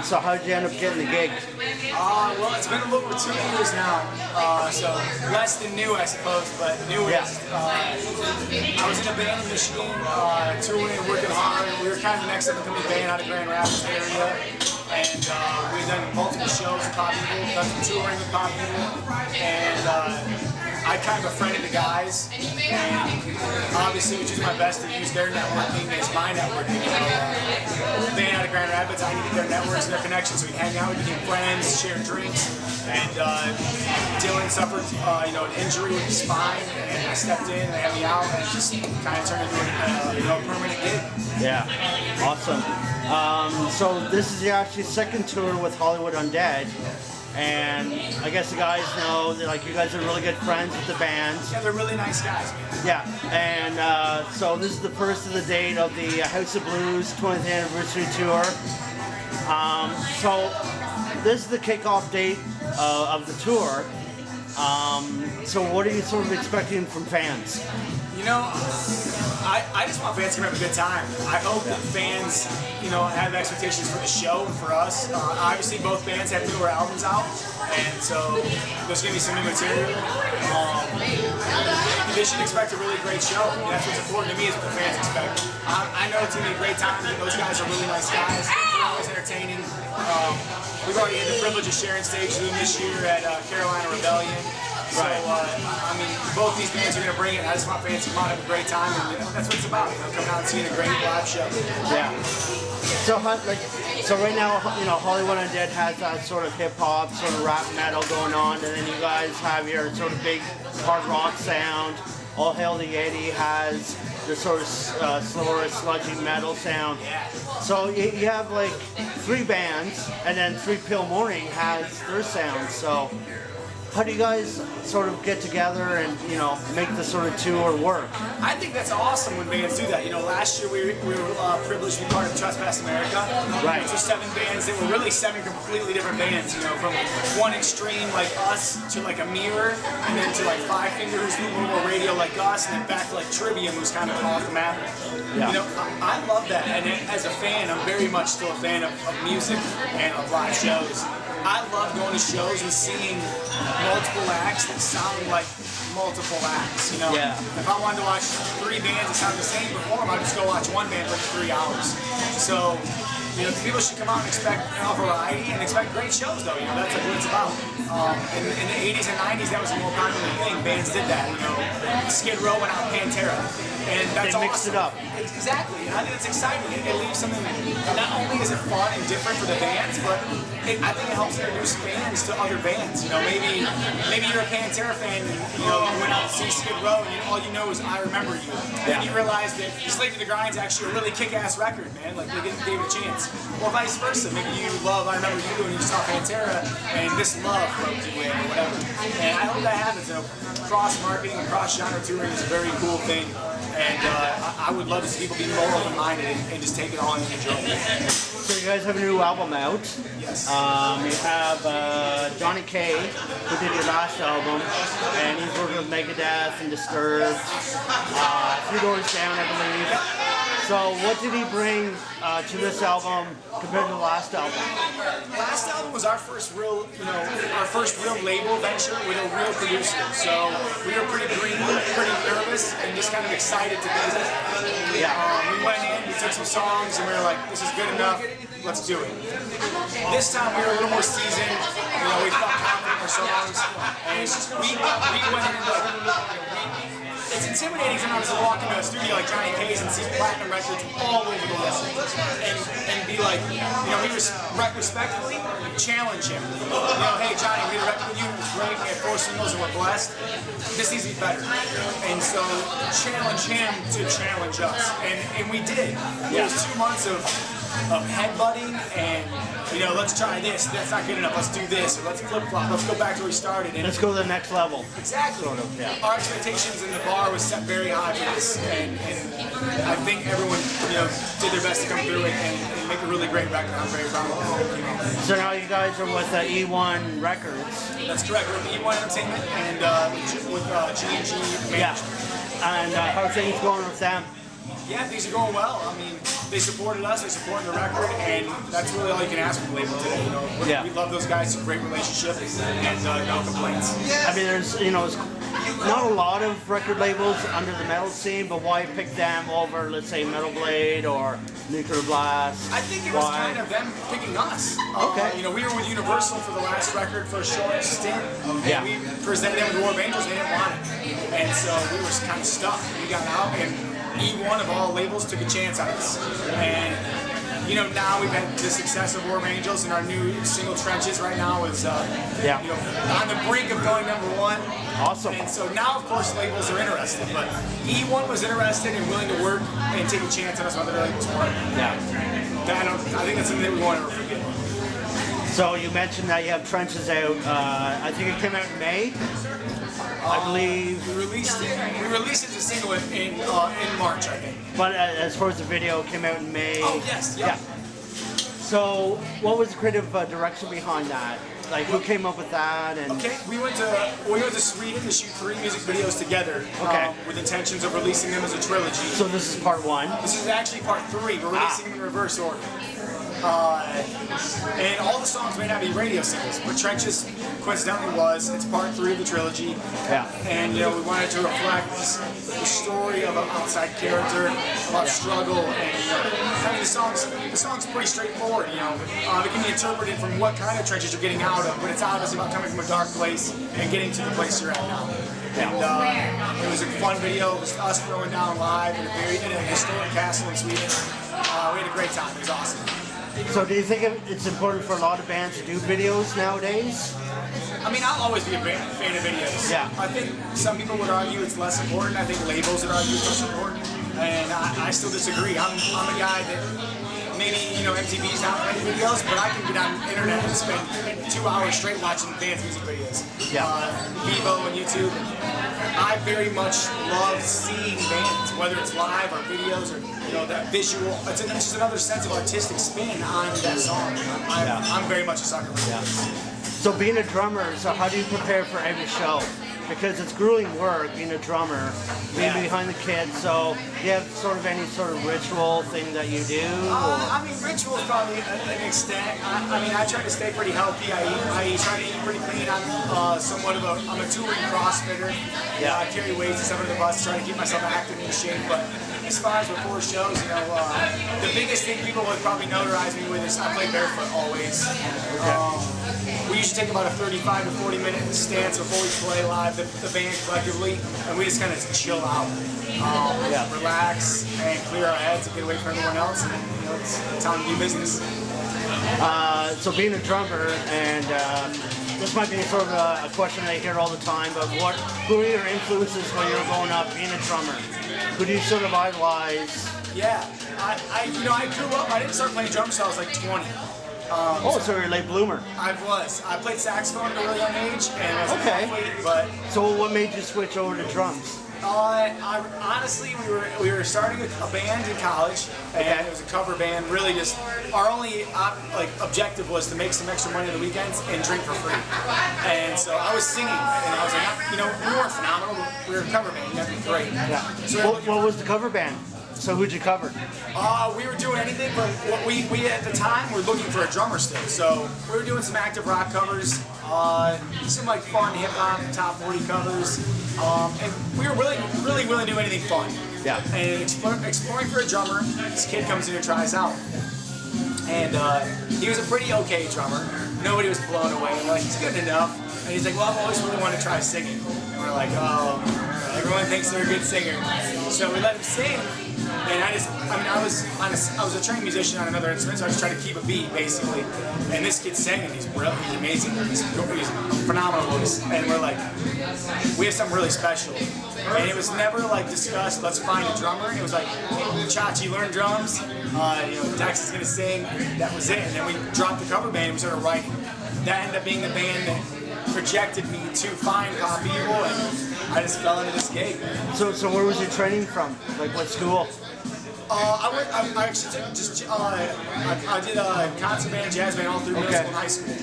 So how did you end up getting the gig? Well, it's been a little over 2 years now, so less than new, I suppose, but newest. I was in a band in Michigan, touring and working hard. We were kind of the next up-and-coming band out of Grand Rapids area, and we've done multiple shows with PopEvil, done some touring with PopEvil, and I kind of befriended the guys, and obviously was using my best to use their networking as my networking. Being out of Grand Rapids, I needed their networks and their connections, so we hang out, we became friends, share drinks, and Dylan suffered an injury with his spine, and I stepped in and they had me out, and it just kind of turned into a permanent gig. Yeah, awesome. So this is your actually second tour with Hollywood Undead. And I guess the guys know that like you guys are really good friends with the bands. Yeah, they're really nice guys. Yeah, and so this is the first of the date of the House of Blues 20th anniversary tour. So this is the kickoff date of the tour. So what are you sort of expecting from fans? You know, I just want fans to have a good time. I hope that fans, have expectations for the show and for us. Obviously, both bands have newer albums out, and so there's going to be some new material. They should expect a really great show. I mean, that's what's important to me is what the fans expect. I know it's going to be a great time. Those guys are really nice guys. They're always entertaining. We've already had the privilege of sharing stage with them this year at Carolina Rebellion. So, I mean, both these bands are going to bring it. I just want fans to come out and have a great time, and that's what it's about. Coming out and seeing a great live show. Yeah. So right now, Hollywood Undead has that sort of hip hop, sort of rap metal going on, and then you guys have your sort of big hard rock sound. All Hail the Yeti has the sort of slower, sludgy metal sound. So you have like 3 bands, and then 3 Pill Morning has their sound. So how do you guys sort of get together and make the sort of tour work? I think that's awesome when bands do that. Last year we were privileged to be part of Trespass America. Right. Which was 7 bands. They were really 7 completely different bands. From one extreme like us to like a Mirror, and then to like Five Fingers, who were more radio like us, and then back to like Trivium, who's kind of off the map. Yeah. I love that, and as a fan, I'm very much still a fan of music and of live shows. I love going to shows and seeing multiple acts that sound like multiple acts, Yeah. If I wanted to watch 3 bands that sound the same perform, I'd just go watch one band for 3 hours. So, people should come out and expect a variety and expect great shows, though. That's what it's about. In the 80s and 90s, that was a more popular thing. Bands did that. Skid Row went out Pantera, and that's they mixed awesome. it up. Exactly. I think it's exciting. It leaves something. Not only is it fun and different for the bands, but I think it helps introduce fans to other bands. Maybe you're a Pantera fan, and you went out to see Skid Row, and all you know is I Remember You. And you realize that Slave to the Grind's actually a really kick-ass record, man. Like, they gave it a chance. Or vice versa. Maybe you love I Remember You, and you saw Pantera, and this love broke you in, or whatever. And I hope that happens. Cross-marketing and cross-genre touring is a very cool thing. And I would love to see people be more open-minded and just take it on and enjoy it. So you guys have a new album out. Yes. You have Johnny K, who did your last album, and he's working with Megadeth and Disturbed, 3 Doors Down, I believe. So what did he bring to this album compared to the last album? Last album was our first real, label venture with a real producer. So we were pretty green, pretty nervous, and just kind of excited to be there. Yeah. We went in, we took some songs, and we were like, this is good enough, let's do it. This time we were a little more seasoned, we felt confident in our songs, and we went in like, it's intimidating sometimes to walk into a studio like Johnny K's and see platinum records all over the list and be like, we respectfully challenge him. Hey Johnny, we had a record with you, it was great, we had 4 singles and we're blessed. This needs to be better. And so challenge him to challenge us. And we did. It was 2 months of headbutting and let's try this, that's not good enough, let's do this, or let's flip-flop, let's go back to where we started. And let's go to the next level. Exactly. Sort of, yeah. Our expectations in the bar was set very high for this, and I think everyone, did their best to come through it and make a really great record. I'm very proud of it. So now you guys are with E1 Records. That's correct. We're with E1 Entertainment and with G&G Management. Yeah. And how are things going with them? Yeah, things are going well. I mean, they supported us, they supported the record, and that's really all you can ask from the label today. You know, we love those guys, it's a great relationship, and no complaints. I mean, there's not a lot of record labels under the metal scene, but why pick them over, let's say, Metal Blade or Nuclear Blast? I think it was kind of them picking us. Okay. You know, we were with Universal for the last record for a short stint, and we presented them with War of Angels, they didn't want it. And so we were kind of stuck. We got out, and E1 of all labels took a chance on us. And you know, now we've had the success of War of Angels, and our new single Trenches right now is you know, on the brink of going #1. Awesome. And so now, of course, labels are interested, but E1 was interested and willing to work and take a chance on us while the labels weren't. Yeah. I think that's something that we won't ever forget. So you mentioned that you have Trenches out. I think it came out in May. I believe we released it as a single in March, I think. But as far as the video, it came out in May. Oh yes, yeah. So what was the creative direction behind that? Like, who came up with that? And okay, we went to Sweden to shoot 3 music videos together. With intentions of releasing them as a trilogy. So this is part 1. This is actually part 3. We're releasing them in reverse order. And all the songs may not be radio singles, but Trenches coincidentally was. It's part 3 of the trilogy. Yeah. And you know, we wanted to reflect the story of an outside character, about struggle, and I mean, the song's pretty straightforward. You know, it can be interpreted from what kind of trenches you're getting out of, but it's obviously about coming from a dark place and getting to the place you're at now. And it was a fun video. It was us throwing down live in a historic castle in Sweden. We had a great time. It was awesome. So do you think it's important for a lot of bands to do videos nowadays? I mean, I'll always be a fan of videos. Yeah. I think some people would argue it's less important. I think labels would argue it's less important. And I still disagree. I'm a guy that maybe, you know, MTV's not making videos, but I can get on the internet and spend 2 hours straight watching dance music videos. Yeah. Vivo and YouTube. I very much love seeing bands, whether it's live or videos or, you know, that visual. It's just another sense of artistic spin on that song. I'm very much a sucker for that. So being a drummer, so how do you prepare for every show? Because it's grueling work being a drummer, being behind the kit. So do you have sort of any sort of ritual thing that you do? I mean, ritual is probably an extent. I mean, I try to stay pretty healthy. I try to eat pretty clean. I'm somewhat of I'm a touring CrossFitter. I carry weights and stuff under the bus, trying to keep myself active and in shape. But as far as before shows, you know, the biggest thing people would probably notarize me with is I play barefoot always. We usually take about a 35 to 40 minute stance before we play live, the band collectively, and we just kind of chill out, relax, and clear our heads and get away from everyone else, and you know, it's time to do business. So being a drummer, and this might be sort of a question I hear all the time, but who are your influences when you're growing up being a drummer? Who do you sort of idolize? Yeah, I grew up, I didn't start playing drums until I was like 20. So you're a late bloomer. I was. I played saxophone at a really young age, and I was an athlete, but... So what made you switch over to drums? Honestly, we were starting a band in college, and it was a cover band. Really, just our only objective was to make some extra money on the weekends and drink for free. And so I was singing, and I was like, you know, we weren't phenomenal. But we were a cover band. You have to be great. Yeah. So what was the cover band? So who'd you cover? We were doing anything, but what we at the time were looking for a drummer still. So we were doing some active rock covers, some like fun hip hop, top 40 covers, and we were really willing to do anything fun. Yeah. And exploring for a drummer, this kid comes in and tries out, and he was a pretty okay drummer. Nobody was blown away. We're like, he's good enough. And he's like, well, I've always really wanted to try singing. And we're like, oh, everyone thinks they're a good singer. So we let him sing. And I was a trained musician on another instrument, so I just tried to keep a beat, basically. And this kid's singing, he's brilliant, he's amazing, he's a phenomenal voice. And we're like, we have something really special. And it was never like discussed, let's find a drummer. It was like, Chachi learned drums, Dex is gonna sing, that was it. And then we dropped the cover band and we started writing. That ended up being the band that projected me to find PopEvil, and I just fell into this gig. So where was your training from? Like what school? I actually I did a concert band, jazz band all through middle school and high school.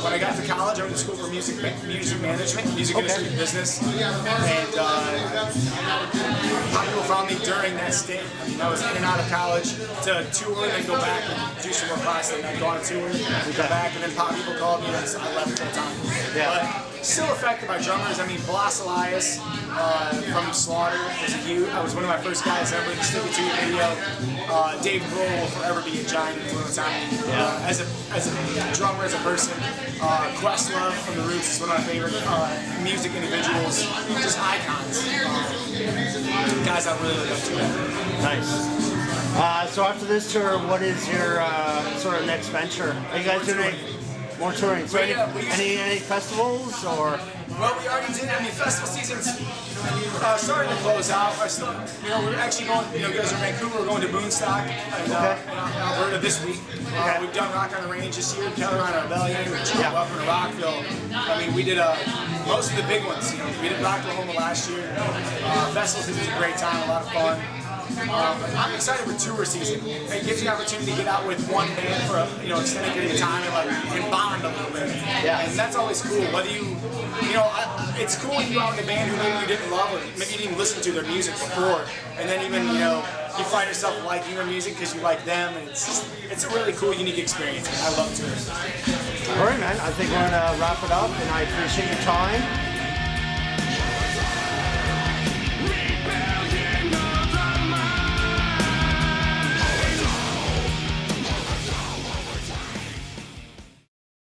When I got to college, I went to school for music management, music industry and business, and people found me during that stint. I mean, I was in and out of college to tour, then go back and do some more classes, and I'd go on a tour, come back, and then people called me, and I left full time. Yeah. But still affected by drummers. I mean, Blas Elias from Slaughter was one of my first guys ever to stick it to your video. Dave Grohl will forever be a giant influence on me. As a drummer, as a person. Questlove from The Roots is one of my favorite music individuals, just icons. Guys I really look up to. Nice. So after this tour, what is your sort of next venture? Are you guys doing any more touring? So any festivals or? Well, we already did. I mean, festival season's starting to close out. We're actually going. You guys are in Vancouver. We're going to Boonstock in Alberta this week. We've done Rock on the Range this year. Carolina Rebellion. We jumped up in Rockville. I mean, we did most of the big ones. We did Oklahoma last year. Festival season's a great time. A lot of fun. I'm excited for tour season. It gives you an opportunity to get out with one band for a extended period of time and bond a little bit. Yeah. And that's always cool. Whether it's cool when you go out in a band who maybe you didn't love or maybe you didn't listen to their music before, and then even you find yourself liking their music because you like them, and it's a really cool, unique experience. I love tours. All right, man. I think we're gonna wrap it up, and I appreciate your time.